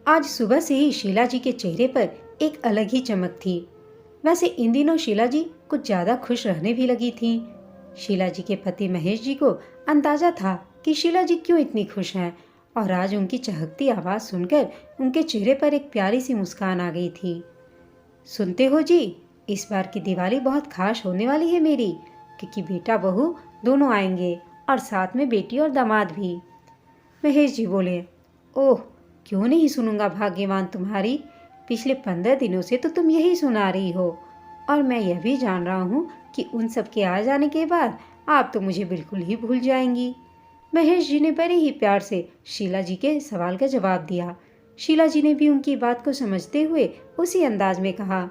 आज सुबह से ही शीला जी के चेहरे पर एक अलग ही चमक थी। वैसे इन दिनों शीला जी कुछ ज्यादा खुश रहने भी लगी थीं। शीला जी के पति महेश जी को अंदाजा था कि शीला जी क्यों इतनी खुश हैं, और आज उनकी चहकती आवाज सुनकर उनके चेहरे पर एक प्यारी सी मुस्कान आ गई थी। सुनते हो जी, इस बार की दिवाली बहुत खास होने वाली है मेरी, क्योंकि बेटा बहू दोनों आएंगे और साथ में बेटी और दामाद भी। महेश जी बोले, ओह, क्यों नहीं सुनूंगा भाग्यवान तुम्हारी। पिछले 15 दिनों से तो तुम यही सुना रही हो, और मैं यह भी जान रहा हूँ कि उन सब के आ जाने के बाद आप तो मुझे बिल्कुल ही भूल जाएंगी। महेश जी ने बड़े ही प्यार से शीला जी के सवाल का जवाब दिया। शीला जी ने भी उनकी बात को समझते हुए उसी अंदाज में कहा,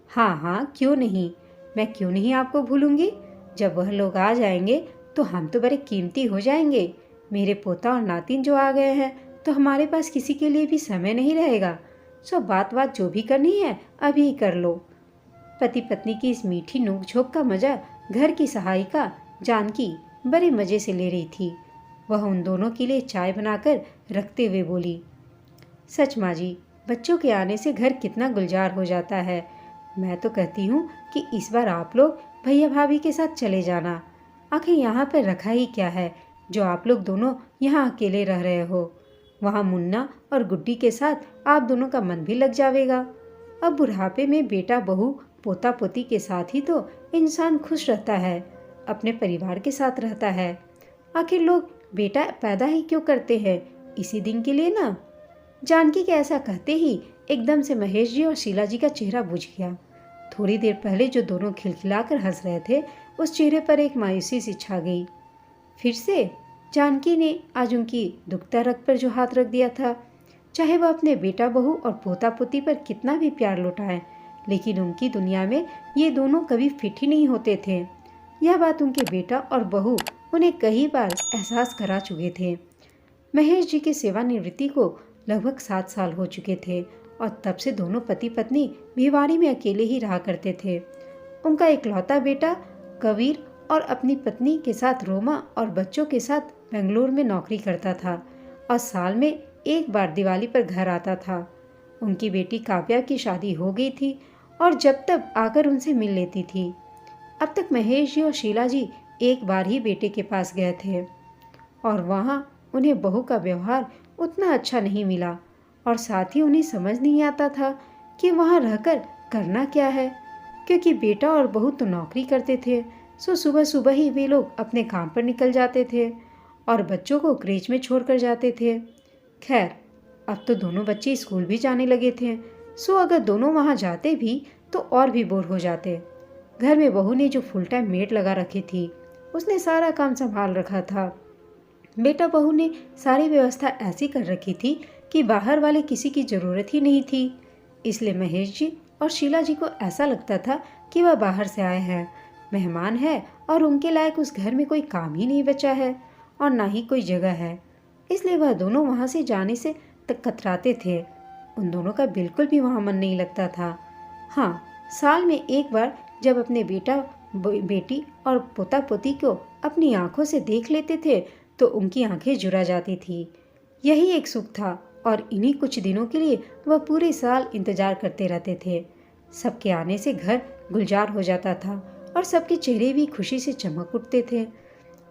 हाँ हाँ, क्यों नहीं, मैं क्यों नहीं आपको भूलूंगी। जब वह लोग आ जाएंगे तो हम तो बड़े कीमती हो जाएंगे। मेरे पोता और नातिन जो आ गए हैं तो हमारे पास किसी के लिए भी समय नहीं रहेगा। सो बात जो भी करनी है अभी ही कर लो। पति पत्नी की इस मीठी नोक-झोंक का मजा घर की सहायिका जानकी बड़े मजे से ले रही थी। वह उन दोनों के लिए चाय बनाकर रखते हुए बोली, सच माँ जी, बच्चों के आने से घर कितना गुलजार हो जाता है। मैं तो कहती हूँ कि इस बार आप लोग भैया भाभी के साथ चले जाना। आखिर यहाँ पर रखा ही क्या है जो आप लोग दोनों यहाँ अकेले रह रहे हो। वहाँ मुन्ना और गुड्डी के साथ आप दोनों का मन भी लग जाएगा। अब बुढ़ापे में बेटा बहू पोता पोती के साथ ही तो इंसान खुश रहता है, अपने परिवार के साथ रहता है। आखिर लोग बेटा पैदा ही क्यों करते हैं, इसी दिन के लिए ना। जानकी के ऐसा कहते ही एकदम से महेश जी और शीला जी का चेहरा बुझ गया। थोड़ी देर पहले जो दोनों खिलखिलाकर हंस रहे थे, उस चेहरे पर एक मायूसी सी छा गई। फिर से जानकी ने आज उनकी दुखता रग पर जो हाथ रख दिया था। चाहे वह अपने बेटा बहू और पोता पोती पर कितना भी प्यार लुटाए, लेकिन उनकी दुनिया में ये दोनों कभी फिट ही नहीं होते थे। यह बात उनके बेटा और बहू उन्हें कई बार एहसास करा चुके थे। महेश जी की सेवानिवृत्ति को लगभग 7 साल हो चुके थे, और तब से दोनों पति पत्नी भिवाड़ी में अकेले ही रहा करते थे। उनका इकलौता बेटा कबीर और अपनी पत्नी के साथ रोमा और बच्चों के साथ बेंगलुरु में नौकरी करता था, और साल में एक बार दिवाली पर घर आता था। उनकी बेटी काव्या की शादी हो गई थी, और जब तब आकर उनसे मिल लेती थी। अब तक महेश जी और शीला जी एक बार ही बेटे के पास गए थे, और वहाँ उन्हें बहू का व्यवहार उतना अच्छा नहीं मिला, और साथ ही उन्हें समझ नहीं आता था कि वहाँ रहकर करना क्या है, क्योंकि बेटा और बहू तो नौकरी करते थे। सो सुबह सुबह ही वे लोग अपने काम पर निकल जाते थे और बच्चों को क्रेच में छोड़कर जाते थे। खैर, अब तो दोनों बच्चे स्कूल भी जाने लगे थे, सो अगर दोनों वहाँ जाते भी तो और भी बोर हो जाते। घर में बहू ने जो फुल टाइम मेड लगा रखी थी, उसने सारा काम संभाल रखा था। बेटा बहू ने सारी व्यवस्था ऐसी कर रखी थी कि बाहर वाले किसी की ज़रूरत ही नहीं थी। इसलिए महेश जी और शीला जी को ऐसा लगता था कि वह बाहर से आए हैं, मेहमान है, और उनके लायक उस घर में कोई काम ही नहीं बचा है और ना ही कोई जगह है। इसलिए वह दोनों वहाँ से जाने से कतराते थे। उन दोनों का बिल्कुल भी वहाँ मन नहीं लगता था। हाँ, साल में एक बार जब अपने बेटी और पोता पोती को अपनी आंखों से देख लेते थे तो उनकी आंखें जुड़ा जाती थी। यही एक सुख था, और इन्हीं कुछ दिनों के लिए वह पूरे साल इंतजार करते रहते थे। सबके आने से घर गुलजार हो जाता था, और सबके चेहरे भी खुशी से चमक उठते थे।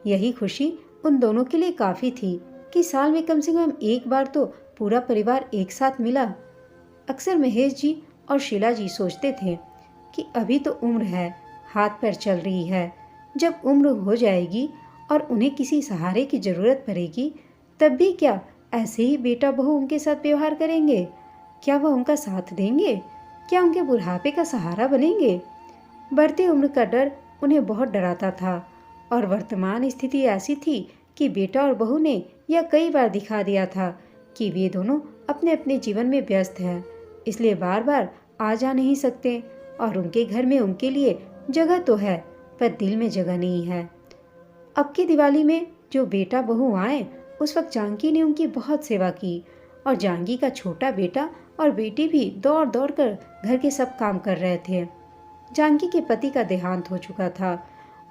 यही खुशी उन दोनों के लिए काफ़ी थी कि साल में कम से कम एक बार तो पूरा परिवार एक साथ मिला। अक्सर महेश जी और शीला जी सोचते थे कि अभी तो उम्र है, हाथ पैर चल रही है, जब उम्र हो जाएगी और उन्हें किसी सहारे की ज़रूरत पड़ेगी, तब भी क्या ऐसे ही बेटा बहू उनके साथ व्यवहार करेंगे? क्या वह उनका साथ देंगे? क्या उनके बुढ़ापे का सहारा बनेंगे? बढ़ती उम्र का डर उन्हें बहुत डराता था, और वर्तमान स्थिति ऐसी थी कि बेटा और बहू ने यह कई बार दिखा दिया था कि वे दोनों अपने अपने जीवन में व्यस्त हैं, इसलिए बार बार आ जा नहीं सकते, और उनके घर में उनके लिए जगह तो है पर दिल में जगह नहीं है। अब की दिवाली में जो बेटा बहू आए, उस वक्त जानकी ने उनकी बहुत सेवा की, और जानकी का छोटा बेटा और बेटी भी दौड़ दौड़ कर घर के सब काम कर रहे थे। जानकी के पति का देहांत हो चुका था,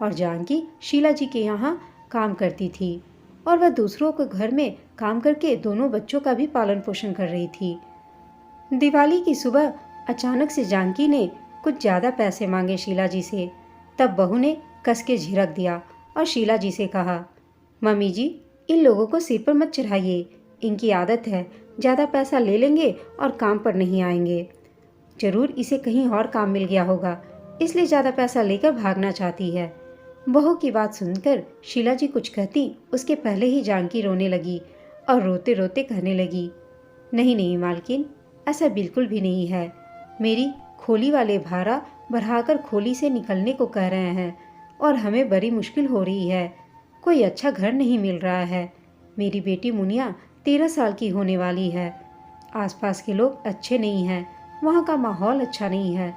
और जानकी शीला जी के यहाँ काम करती थी, और वह दूसरों के घर में काम करके दोनों बच्चों का भी पालन पोषण कर रही थी। दिवाली की सुबह अचानक से जानकी ने कुछ ज़्यादा पैसे मांगे शीला जी से। तब बहू ने कस के झिड़क दिया और शीला जी से कहा, मम्मी जी, इन लोगों को सिर पर मत चढ़ाइए। इनकी आदत है, ज़्यादा पैसा ले लेंगे और काम पर नहीं आएंगे। जरूर इसे कहीं और काम मिल गया होगा, इसलिए ज़्यादा पैसा लेकर भागना चाहती है। बहू की बात सुनकर शीला जी कुछ कहती उसके पहले ही जानकी रोने लगी और रोते रोते कहने लगी, नहीं नहीं मालकिन, ऐसा बिल्कुल भी नहीं है। मेरी खोली वाले भाड़ा बढ़ाकर खोली से निकलने को कह रहे हैं और हमें बड़ी मुश्किल हो रही है। कोई अच्छा घर नहीं मिल रहा है। मेरी बेटी मुनिया 13 साल की होने वाली है। आसपास के लोग अच्छे नहीं हैं, वहाँ का माहौल अच्छा नहीं है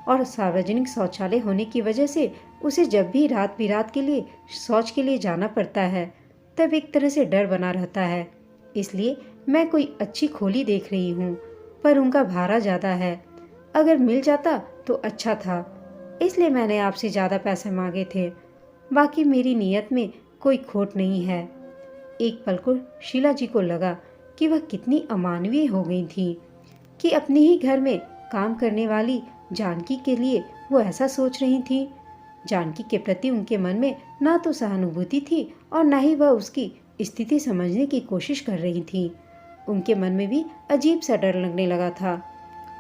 और सार्वजनिक शौचालय होने की वजह से उसे जब भी रात बिरात के लिए शौच के लिए जाना पड़ता है तब एक तरह से डर बना रहता है। इसलिए मैं कोई अच्छी खोली देख रही हूँ, पर उनका भाड़ा ज़्यादा है। अगर मिल जाता तो अच्छा था, इसलिए मैंने आपसे ज़्यादा पैसे मांगे थे। बाकी मेरी नीयत में कोई खोट नहीं है। एक पल को शीला जी को लगा कि वह कितनी अमानवीय हो गई थी कि अपने ही घर में काम करने वाली जानकी के लिए वो ऐसा सोच रही थी। जानकी के प्रति उनके मन में ना तो सहानुभूति थी और ना ही वह उसकी स्थिति समझने की कोशिश कर रही थी। उनके मन में भी अजीब सा डर लगने लगा था।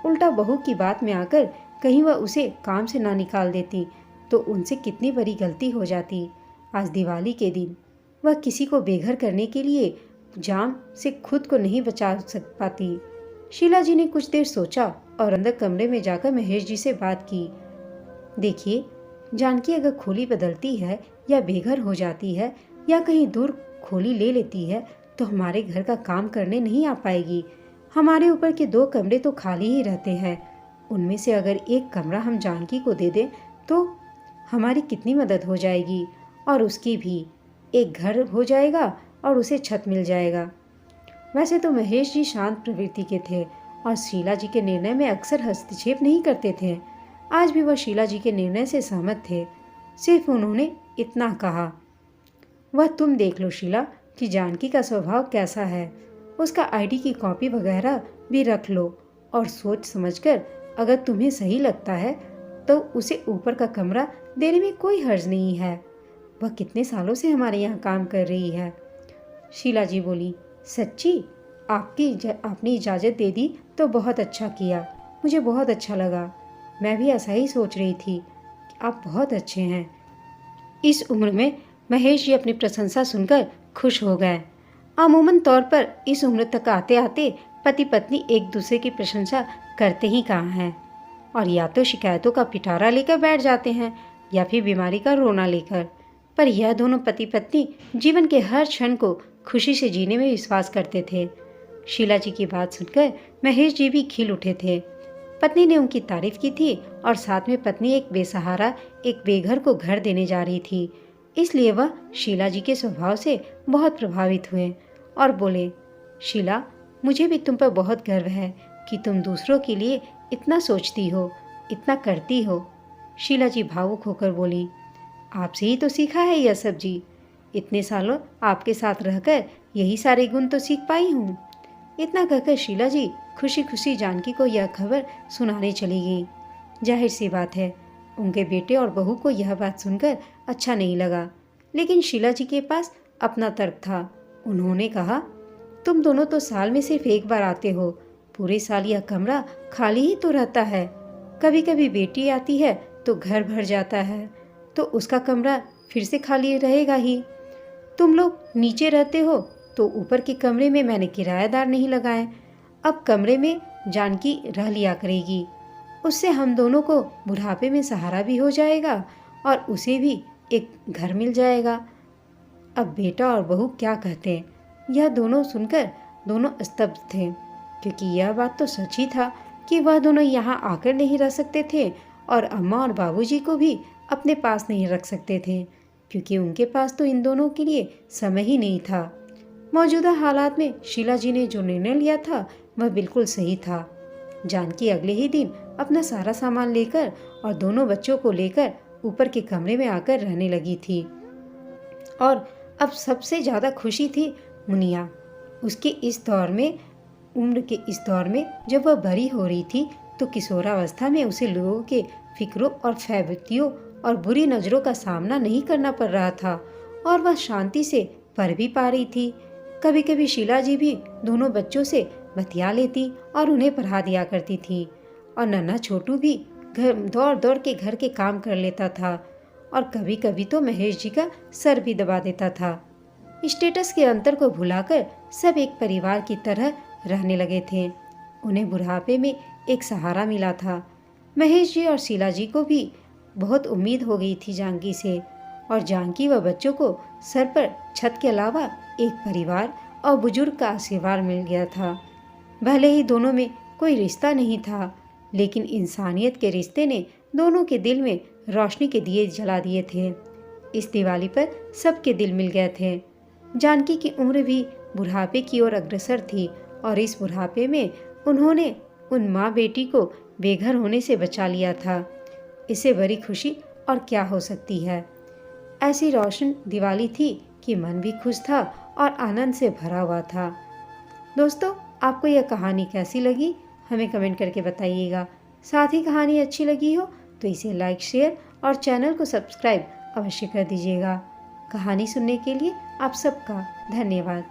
उल्टा बहू की बात में आकर कहीं वह उसे काम से ना निकाल देती तो उनसे कितनी बड़ी गलती हो जाती। आज दिवाली के दिन वह किसी को बेघर करने के लिए जाम से खुद को नहीं बचा पाती। शीला जी ने कुछ देर सोचा और अंदर कमरे में जाकर महेश जी से बात की। देखिए, जानकी अगर खोली बदलती है या बेघर हो जाती है या कहीं दूर खोली ले लेती है तो हमारे घर का काम करने नहीं आ पाएगी। हमारे ऊपर के 2 कमरे तो खाली ही रहते हैं। उनमें से अगर एक कमरा हम जानकी को दे दें तो हमारी कितनी मदद हो जाएगी और उसकी भी एक घर हो जाएगा और उसे छत मिल जाएगा। वैसे तो महेश जी शांत प्रवृत्ति के थे और शीला जी के निर्णय में अक्सर हस्तक्षेप नहीं करते थे। आज भी वह शीला जी के निर्णय से सहमत थे। सिर्फ उन्होंने इतना कहा, वह तुम देख लो शीला कि जानकी का स्वभाव कैसा है। उसका आईडी की कॉपी वगैरह भी रख लो और सोच समझकर अगर तुम्हें सही लगता है तो उसे ऊपर का कमरा देने में कोई हर्ज नहीं है। वह कितने सालों से हमारे यहाँ काम कर रही है। शीला जी बोली, सच्ची? आपने इजाज़त दे दी तो बहुत अच्छा किया, मुझे बहुत अच्छा लगा। मैं भी ऐसा ही सोच रही थी कि आप बहुत अच्छे हैं। इस उम्र में महेश जी अपनी प्रशंसा सुनकर खुश हो गए। अमूमन तौर पर इस उम्र तक आते आते पति पत्नी एक दूसरे की प्रशंसा करते ही कहाँ हैं, और या तो शिकायतों का पिटारा लेकर बैठ जाते हैं या फिर बीमारी का रोना लेकर। पर यह दोनों पति पत्नी जीवन के हर क्षण को खुशी से जीने में विश्वास करते थे। शीला जी की बात सुनकर महेश जी भी खिल उठे थे। पत्नी ने उनकी तारीफ की थी और साथ में पत्नी एक बेसहारा, एक बेघर को घर देने जा रही थी, इसलिए वह शीला जी के स्वभाव से बहुत प्रभावित हुए और बोले, शीला, मुझे भी तुम पर बहुत गर्व है कि तुम दूसरों के लिए इतना सोचती हो, इतना करती हो। शीला जी भावुक होकर बोली, आपसे ही तो सीखा है यह सब जी। इतने सालों आपके साथ रहकर यही सारे गुण तो सीख पाई हूँ। इतना कहकर शीला जी खुशी खुशी जानकी को यह खबर सुनाने चली गई। जाहिर सी बात है, उनके बेटे और बहू को यह बात सुनकर अच्छा नहीं लगा, लेकिन शीला जी के पास अपना तर्क था। उन्होंने कहा, तुम दोनों तो साल में सिर्फ एक बार आते हो, पूरे साल यह कमरा खाली ही तो रहता है। कभी कभी बेटी आती है तो घर भर जाता है, तो उसका कमरा फिर से खाली रहेगा ही। तुम लोग नीचे रहते हो तो ऊपर के कमरे में मैंने किराएदार नहीं लगाए। अब कमरे में जानकी रह लिया करेगी, उससे हम दोनों को बुढ़ापे में सहारा भी हो जाएगा और उसे भी एक घर मिल जाएगा। अब बेटा और बहू क्या कहते हैं, यह दोनों सुनकर दोनों स्तब्ध थे, क्योंकि यह बात तो सच ही था कि वह दोनों यहाँ आकर नहीं रह सकते थे और अम्मा और बाबूजी को भी अपने पास नहीं रख सकते थे, क्योंकि उनके पास तो इन दोनों के लिए समय ही नहीं था। मौजूदा हालात में शीला जी ने जो निर्णय लिया था वह बिल्कुल सही था। जानकी अगले ही दिन अपना सारा सामान लेकर और दोनों बच्चों को लेकर ऊपर के कमरे में आकर रहने लगी थी। और अब सबसे ज़्यादा खुशी थी मुनिया। उसके इस दौर में उम्र के इस दौर में जब वह बड़ी हो रही थी तो किशोरावस्था में उसे लोगों के फिक्रों और फैबतियों और बुरी नज़रों का सामना नहीं करना पड़ रहा था और वह शांति से पढ़ भी पा रही थी। कभी कभी शीला जी भी दोनों बच्चों से बतिया लेती और उन्हें पढ़ा दिया करती थी और नन्हा छोटू भी घर दौड़ दौड़ के घर के काम कर लेता था और कभी कभी तो महेश जी का सर भी दबा देता था। स्टेटस के अंतर को भुलाकर सब एक परिवार की तरह रहने लगे थे। उन्हें बुढ़ापे में एक सहारा मिला था। महेश जी और शीला जी को भी बहुत उम्मीद हो गई थी जानकी से और जानकी व बच्चों को सर पर छत के अलावा एक परिवार और बुजुर्ग का आशीर्वाद मिल गया था। भले ही दोनों में कोई रिश्ता नहीं था, लेकिन इंसानियत के रिश्ते ने दोनों के दिल में रोशनी के दिए जला दिए थे। इस दिवाली पर सबके दिल मिल गए थे। जानकी की उम्र भी बुढ़ापे की ओर अग्रसर थी और इस बुढ़ापे में उन्होंने उन माँ बेटी को बेघर होने से बचा लिया था। इससे बड़ी खुशी और क्या हो सकती है। ऐसी रोशन दिवाली थी कि मन भी खुश था और आनंद से भरा हुआ था। दोस्तों, आपको यह कहानी कैसी लगी हमें कमेंट करके बताइएगा। साथ ही कहानी अच्छी लगी हो तो इसे लाइक, शेयर और चैनल को सब्सक्राइब अवश्य कर दीजिएगा। कहानी सुनने के लिए आप सबका धन्यवाद।